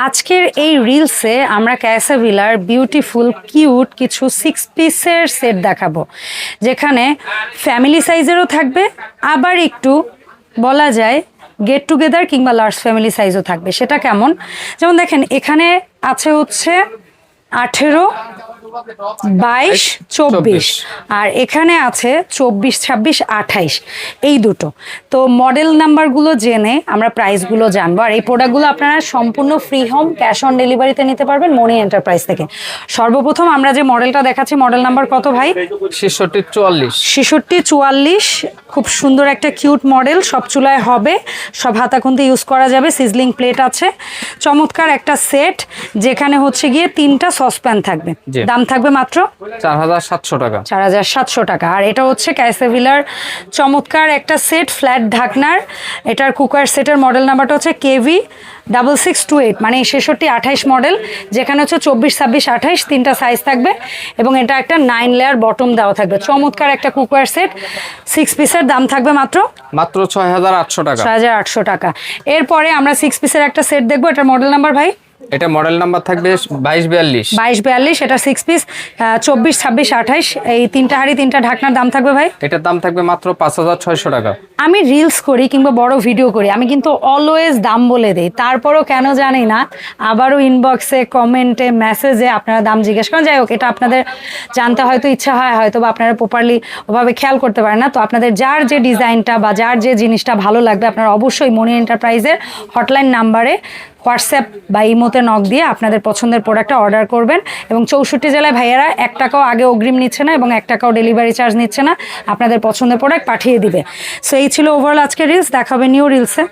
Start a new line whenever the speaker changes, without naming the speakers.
আজকের এই রিলসে আমরা ক্যাসাভিলার বিউটিফুল কিউট কিছু 6 পিসের সেট দেখাবো, যেখানে ফ্যামিলি সাইজেরও থাকবে, আবার একটু বলা যায় গেট টুগেদার কিংবা লার্জ ফ্যামিলি সাইজও থাকবে। সেটা কেমন? যেমন দেখেন, এখানে আছে হচ্ছে 18, 22, 24, আর এখানে আছে 24, 26, 28, এই দুটো। তো মডেল নাম্বারগুলো জেনে আমরা প্রাইসগুলো জানবো। আর এই প্রোডাক্টগুলো আপনারা সম্পূর্ণ ফ্রি হোম ক্যাশ অন ডেলিভারিতে নিতে পারবেন মনি এন্টারপ্রাইজ থেকে। সর্বপ্রথম আমরা যে মডেলটা দেখাচ্ছি, মডেল নাম্বার কত ভাই?
6644।
6644, খুব সুন্দর একটা কিউট মডেল। সব চুলায় হবে, সব হাতাখুন্তি ইউজ করা যাবে, সিজলিং প্লেট আছে, চমৎকার একটা সেট, যেখানে হচ্ছে গিয়ে 3টা সসপ্যান থাকবে। দাম থাকবে মাত্র
4700 টাকা।
4700 টাকা। আর এটা হচ্ছে ক্যাসাভিলার চমৎকার একটা সেট, ফ্ল্যাট ঢাকনার। এটার কুকার সেটের মডেল নাম্বারটা হচ্ছে KV 6628, মানে 6628 মডেল, যেখানে হচ্ছে 24, 26, 28 তিনটা সাইজ থাকবে, এবং এটা একটা 9 লেয়ার বটম দেওয়া থাকবে। চমৎকার একটা কুকার সেট, 6 পিসের। দাম থাকবে মাত্র
6800 টাকা।
6800 টাকা। এরপরে আমরা 6 পিসের একটা সেট দেখবো। এটার মডেল নাম্বার ভাই?
এটা মডেল নাম্বার থাকবে 2242।
2242, এটা 6 পিস, 24, 26, 28, এই তিনটা হাঁড়ি তিনটা ঢাকনার। দাম থাকবে ভাই?
এটার দাম থাকবে মাত্র 5600 টাকা।
আমি রিলস করি কিংবা বড় ভিডিও করি, আমি কিন্তু অলওয়েজ দাম বলে দিই, তারপরও কেন জানি না আবারও ইনবক্সে, কমেন্টে, মেসেজে আপনারা দাম জিজ্ঞেস করেন। যাই হোক, এটা আপনাদের জানতে হয়তো ইচ্ছা হয়, হয়তো বা আপনারা প্রপারলি ওভাবে খেয়াল করতে পারেন না। তো আপনাদের যার যে ডিজাইনটা বা যার যে জিনিসটা ভালো লাগবে, আপনারা অবশ্যই মনি এন্টারপ্রাইজের হটলাইন নাম্বারে হোয়াটসঅ্যাপ বা ইমোতে নক দিয়ে আপনাদের পছন্দের প্রোডাক্টটা অর্ডার করবেন। এবং 64 জেলায় ভাইয়েরা 1 টাকাও আগে অগ্রিম নিচ্ছে না এবং 1 টাকাও ডেলিভারি চার্জ নিচ্ছে না, আপনাদের পছন্দের প্রোডাক্ট পাঠিয়ে দিবে। সো এই ছিল ওভারঅল আজকের রিলস। দেখা হবে নিউ রিলসে।